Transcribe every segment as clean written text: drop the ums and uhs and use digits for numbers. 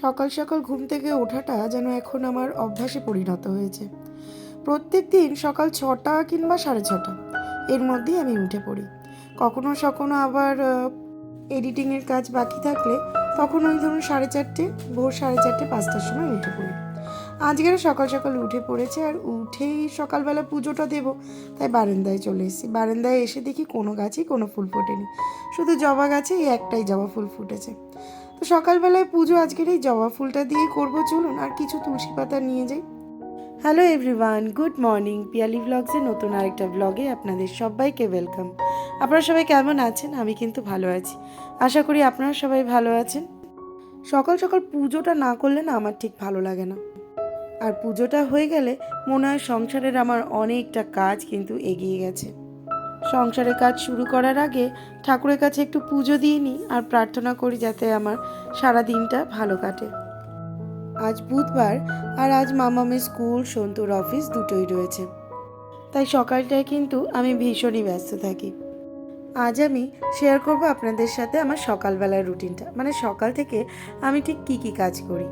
সকাল সকাল ঘুম থেকে ওঠাটা যেন এখন আমার অভ্যাসে পরিণত হয়েছে। প্রত্যেক দিন সকাল 6টা কিংবা 6:30 এর মধ্যেই আমি উঠে পড়ি। কখনো সখনো আবার এডিটিংয়ের কাজ বাকি থাকলে তখন ওই ধরুন 4:30, ভোর 4:30, 5টার সময় উঠে পড়ি। আজকের সকাল সকাল উঠে পড়েছে, আর উঠেই সকালবেলা পুজোটা দেবো তাই বারান্দায় চলে এসেছি। বারান্দায় এসে দেখি কোনো গাছেই কোনো ফুল ফোটেনি, শুধু জবা গাছে এই একটাই জবা ফুল ফুটেছে। তো সকালবেলায় পুজো আজকের এই জবা ফুলটা দিয়েই করবো, চলুন আর কিছু তুলসী পাতা নিয়ে যাই। Hello everyone, good morning. Piyali ব্লগসের নতুন আরেকটা ব্লগে আপনাদের সবাইকে ওয়েলকাম। আপনারা সবাই কেমন আছেন? আমি কিন্তু ভালো আছি, আশা করি আপনারা সবাই ভালো আছেন। সকাল সকাল পুজোটা না করলে না আমার ঠিক ভালো লাগে না, আর পুজোটা হয়ে গেলে মনে হয় সংসারের আমার অনেকটা কাজ কিন্তু এগিয়ে গেছে। সংসারের কাজ শুরু করার আগে ঠাকুরের কাছে একটু পুজো দিয়ে নিই আর প্রার্থনা করি যাতে আমার সারা দিনটা ভালো কাটে। আজ বুধবার, আর আজ মামামের স্কুল, সন্তুর অফিস দুটোই রয়েছে, তাই সকালটায় কিন্তু আমি ভীষণই ব্যস্ত থাকি। আজ আমি শেয়ার করব আপনাদের সাথে আমার সকালবেলার রুটিনটা, মানে সকাল থেকে আমি ঠিক কী কী কাজ করি।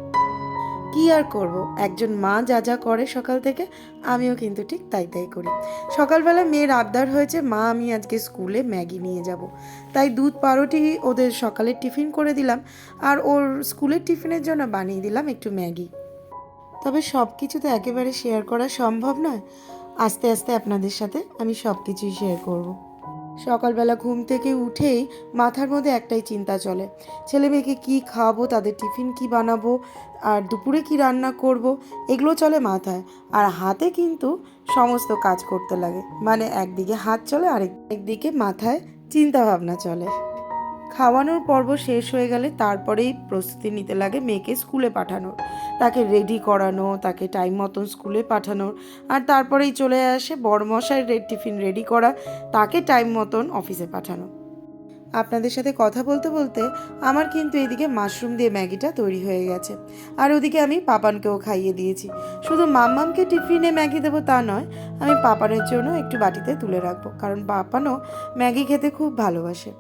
কি আর করব, একজন মা যা যা করে সকাল থেকে আমিও কিন্তু ঠিক তাই তাই করি। সকালবেলা মেয়ের আবদার হয়েছে, মা আমি আজকে স্কুলে ম্যাগি নিয়ে যাব, তাই দুধ পাউরুটি ওদের সকালের টিফিন করে দিলাম, আর ওর স্কুলের টিফিনের জন্য বানিয়ে দিলাম একটু ম্যাগি। তবে সব কিছু তো একেবারে শেয়ার করা সম্ভব নয়, আস্তে আস্তে আপনাদের সাথে আমি সব কিছুই শেয়ার করব। সকালবেলা ঘুম থেকে উঠেই মাথার মধ্যে একটাই চিন্তা চলে, ছেলে মেয়েকে কী খাওয়াবো, তাদের টিফিন কি বানাবো, আর দুপুরে কি রান্না করব, এগুলো চলে মাথায়। আর হাতে কিন্তু সমস্ত কাজ করতে লাগে, মানে একদিকে হাত চলে আর একদিকে মাথায় চিন্তা ভাবনা চলে। খাওয়ানোর পর্ব শেষ হয়ে গেলে তারপরেই প্রস্তুতি নিতে লাগে মেয়েকে স্কুলে পাঠানোর, তাকে রেডি করানো, তাকে টাইম মতন স্কুলে পাঠানোর, আর তারপরেই চলে আসে বড়মশাইয়ের টিফিন রেডি করা, তাকে টাইম মতন অফিসে পাঠানো। আপনাদের সাথে কথা বলতে বলতে আমার কিন্তু এদিকে মাশরুম দিয়ে ম্যাগিটা তৈরি হয়ে গেছে, আর ওদিকে আমি পাপানকেও খাইয়ে দিয়েছি। শুধু মাম্মামকে টিফিনে ম্যাগি দেবো তা নয়, আমি পাপানের জন্য একটু বাটিতে তুলে রাখবো, কারণ পাপানও ম্যাগি খেতে খুব ভালোবাসে।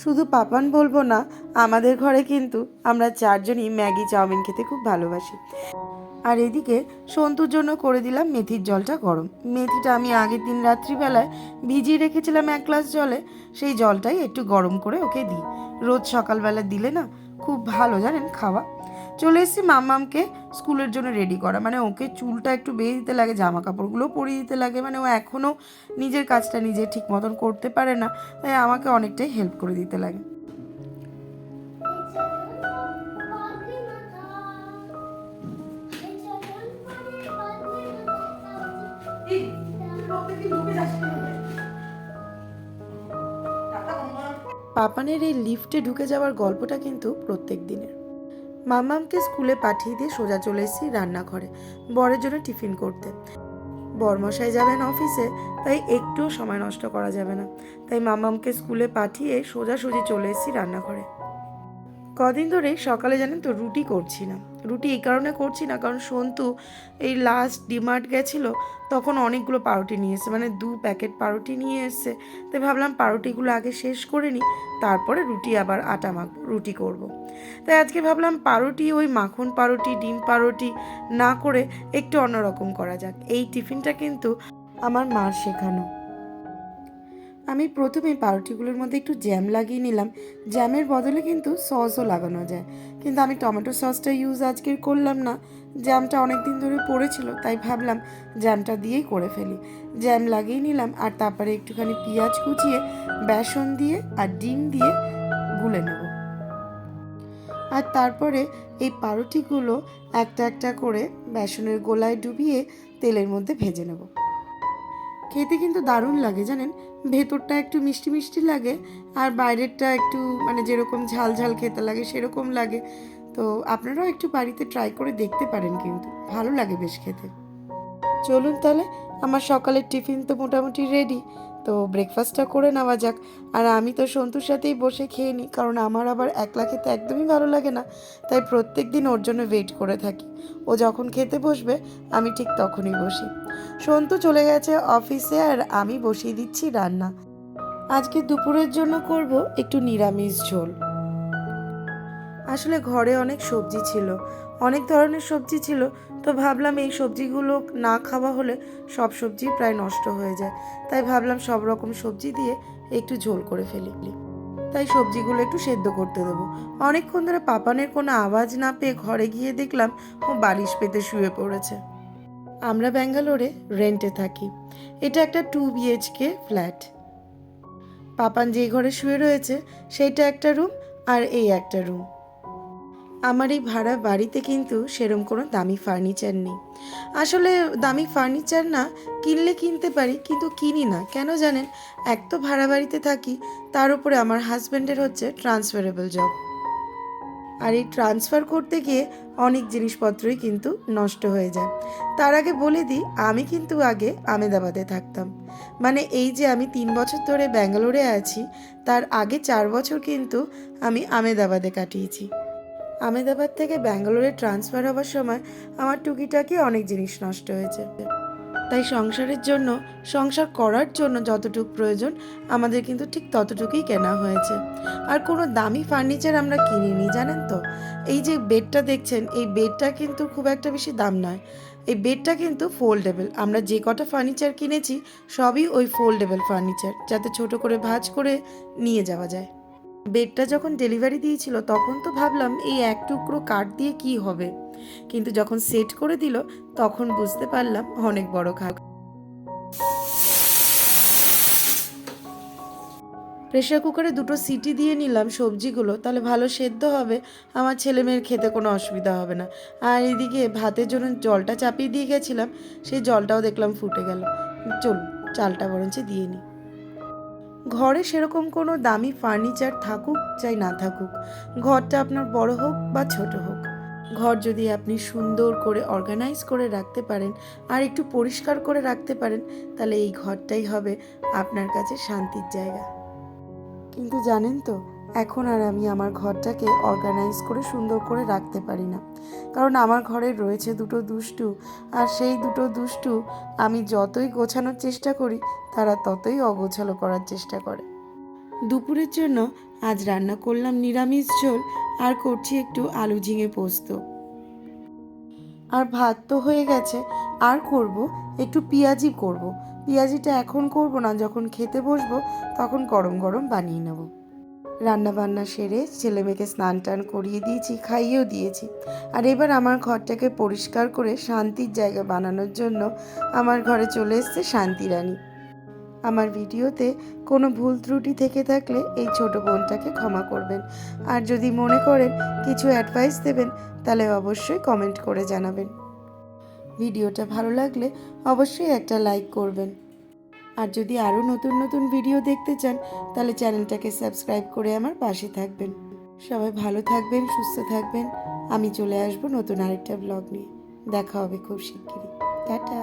শুধু পাপান বলবো না, আমাদের ঘরে কিন্তু আমরা চারজনই ম্যাগি চাউমিন খেতে খুব ভালোবাসি। আর এদিকে সন্তুর জন্য করে দিলাম মেথির জলটা গরম। মেথিটা আমি আগের দিন রাত্রিবেলায় ভিজিয়ে রেখেছিলাম 1 গ্লাস জলে, সেই জলটাই একটু গরম করে ওকে দিই। রোজ সকালবেলা দিলে না খুব ভালো, জানেন, খাওয়া। চলে এসেছি মাম্মামকে স্কুলের জন্য রেডি করা, মানে ওকে চুলটা একটু বেঁধে দিতে লাগে, জামা কাপড়গুলো পরিয়ে দিতে লাগে, মানে ও এখনও নিজের কাজটা নিজে ঠিক মতন করতে পারে না, তাই আমাকে অনেকটাই হেল্প করে দিতে লাগে। পাপানের এই লিফটে ঢুকে যাওয়ার গল্পটা কিন্তু প্রত্যেক দিনের। মাম্মামকে স্কুলে পাঠিয়ে দিয়ে সোজা চলে এসেছি রান্নাঘরে বরের জন্য টিফিন করতে। বরমশাই যাবেন অফিসে, তাই একটুও সময় নষ্ট করা যাবে না, তাই মাম্মামকে স্কুলে পাঠিয়ে সোজাসুজি চলে এসেছি রান্নাঘরে। কদিন ধরে সকালে জানেন তো রুটি করছি না। রুটি এই কারণে করছি না, কারণ সন্তু এই লাস্ট ডিমার্ট গেছিলো, তখন অনেকগুলো পাউরুটি নিয়ে এসছে, মানে 2 প্যাকেট পাউরুটি নিয়ে এসছে। তাই ভাবলাম পাউরুটিগুলো আগে শেষ করে নিই, তারপরে রুটি আবার আটা মাখবো, রুটি করব। তাই আজকে ভাবলাম পাউরুটি, ওই মাখন পাউরুটি, ডিম পাউরুটি না করে একটু অন্যরকম করা যাক। এই টিফিনটা কিন্তু আমার মার শেখানো। আমি প্রথমে পাউরুটিগুলোর মধ্যে একটু জ্যাম লাগিয়ে নিলাম। জ্যামের বদলে কিন্তু সসও লাগানো যায়, কিন্তু আমি টমেটো সসটা ইউজ আজকের করলাম না। জ্যামটা অনেক দিন ধরে পড়েছিল, তাই ভাবলাম জ্যামটা দিয়েই করে ফেলি। জ্যাম লাগিয়ে নিলাম, আর তারপরে একটুখানি পেঁয়াজ কুচিয়ে বেসন দিয়ে আর ডিম দিয়ে গুলে নেব। আর তারপরে এই পাউরুটিগুলো একটা একটা করে বেসনের গোলায় ডুবিয়ে তেলের মধ্যে ভেজে নেব। খেতে কিন্তু দারুণ লাগে, জানেন, ভেতরটা একটু মিষ্টি মিষ্টি লাগে, আর বাইরেরটা একটু মানে যেরকম ঝাল ঝাল খেতে লাগে সেরকম লাগে। তো আপনারাও একটু বাড়িতে ট্রাই করে দেখতে পারেন, কিন্তু ভালো লাগে বেশ খেতে। চলুন তাহলে, আমার সকালের টিফিন তো মোটামুটি রেডি, তো ব্রেকফাস্টটা করে নেওয়া যাক। আর আমি তো সন্তুর সাথেই বসে খেয়ে নিই, কারণ আমার আবার একলা খেতে একদমই ভালো লাগে না, তাই প্রত্যেক দিন ওর জন্য ওয়েট করে থাকি। ও যখন খেতে বসবে আমি ঠিক তখনই বসি। সন্তু চলে গেছে অফিসে, আর আমি বসিয়ে দিচ্ছি রান্না। আজকে দুপুরের জন্য করব একটু নিরামিষ ঝোল। আসলে ঘরে অনেক সবজি ছিল, অনেক ধরনের সবজি ছিল। তো ভাবলাম এই সবজিগুলো না খাওয়া হলে সব সবজি প্রায় নষ্ট হয়ে যায়। তাই ভাবলাম সব রকম সবজি দিয়ে একটু ঝোল করে ফেলি। তাই সবজিগুলো একটু সেদ্ধ করতে দেবো। অনেকক্ষণ ধরে পাপানের কোনো আওয়াজ না পেয়ে ঘরে গিয়ে দেখলাম ও বালিশ পেতে শুয়ে পড়েছে। আমরা ব্যাঙ্গালোরে রেন্টে থাকি। এটা একটা 2 BHK ফ্ল্যাট। পাপান যে ঘরে শুয়ে রয়েছে সেইটা একটা রুম, আর এই একটা রুম। আমার এই ভাড়া বাড়িতে কিন্তু সেরম কোনো দামি ফার্নিচার নেই। আসলে দামি ফার্নিচার না কিনলে কিনতে পারি, কিন্তু কিনি না কেন জানেন? এক তো ভাড়া বাড়িতে থাকি, তার উপরে আমার হাজব্যান্ডের হচ্ছে ট্রান্সফারেবল জব। আর এই ট্রান্সফার করতে গিয়ে অনেক জিনিসপত্রই কিন্তু নষ্ট হয়ে যায়। তার আগে বলে দিই, আমি কিন্তু আগে আমেদাবাদে থাকতাম। মানে এই যে আমি 3 বছর ধরে ব্যাঙ্গালোরে আছি, তার আগে 4 বছর কিন্তু আমি আমেদাবাদে কাটিয়েছি। আমেদাবাদ থেকে ব্যাঙ্গালোরে ট্রান্সফার হওয়ার সময় আমার টুকিটাকি অনেক জিনিস নষ্ট হয়েছে। তাই সংসারের জন্য, সংসার করার জন্য যতটুকু প্রয়োজন আমাদের কিন্তু ঠিক ততটুকুই কেনা হয়েছে। আর কোনো দামি ফার্নিচার আমরা কিনিনি, জানেন তো। এই যে বেডটা দেখছেন, এই বেডটা কিন্তু খুব একটা বেশি দাম নয়। এই বেডটা কিন্তু ফোল্ডেবল। আমরা যে কটা ফার্নিচার কিনেছি সবই ওই ফোল্ডেবল ফার্নিচার, যাতে ছোট করে ভাঁজ করে নিয়ে যাওয়া যায়। বেডটা যখন ডেলিভারি দিয়েছিল তখন তো ভাবলাম এই এক টুকরো কাঠ দিয়ে কি হবে, কিন্তু যখন সেট করে দিল তখন বুঝতে পারলাম অনেক বড় খাট। প্রেশার কুকারে 2টো সিটি দিয়ে নিলাম সবজিগুলো, তাহলে ভালো সেদ্ধ হবে, আমার ছেলে মেয়ের খেতে কোনো অসুবিধা হবে না। আর এদিকে ভাতের জন্য জলটা চাপিয়ে দিয়ে গেছিলাম, সেই জলটাও দেখলাম ফুটে গেল। চলুন চালটা বরঞ্চ দিয়ে নিই। ঘরে সেরকম কোনো দামি ফার্নিচার থাকুক চাই না থাকুক, ঘরটা আপনার বড় হোক বা ছোট হোক, ঘর যদি আপনি সুন্দর করে অর্গানাইজ করে রাখতে পারেন আর একটু পরিষ্কার করে রাখতে পারেন, তাহলে এই ঘরটাই হবে আপনার কাছে শান্তির জায়গা। কিন্তু জানেন তো, এখন আর আমি আমার ঘরটাকে অর্গানাইজ করে সুন্দর করে রাখতে পারি না। কারণ আমার ঘরে রয়েছে 2টো দুষ্টু, আর সেই 2টো দুষ্টু আমি যতই গোছানোর চেষ্টা করি তারা ততই অগোছালো করার চেষ্টা করে। দুপুরের জন্য আজ রান্না করলাম নিরামিষ ঝোল, আর করছি একটু আলু ঝিঙে পোস্ত। আর ভাত তো হয়ে গেছে, আর করব একটু পেঁয়াজি করব। পেঁয়াজিটা এখন করব না, যখন খেতে বসবো তখন গরম গরম বানিয়ে নেব। রান্না বান্না সেরে ছেলে মেয়েকে স্নান টান করিয়ে দিয়েছি, খাইয়েও দিয়েছি। আর এবার আমার ঘরটাকে পরিষ্কার করে শান্তির জায়গা বানানোর জন্য আমার ঘরে চলে এসেছে শান্তি রানী। আমার ভিডিওতে কোনো ভুল ত্রুটি থেকে থাকলে এই ছোট বোনটাকে ক্ষমা করবেন। আর যদি মনে করেন কিছু অ্যাডভাইস দেবেন, তাহলে অবশ্যই কমেন্ট করে জানাবেন। ভিডিওটা ভালো লাগলে অবশ্যই একটা লাইক করবেন। আর যদি আরও নতুন নতুন ভিডিও দেখতে চান, তাহলে চ্যানেলটাকে সাবস্ক্রাইব করে আমার পাশে থাকবেন। সবাই ভালো থাকবেন, সুস্থ থাকবেন। আমি চলে আসবো নতুন আরেকটা ব্লগ নিয়ে। দেখা হবে খুব শিগগিরই। টাটা।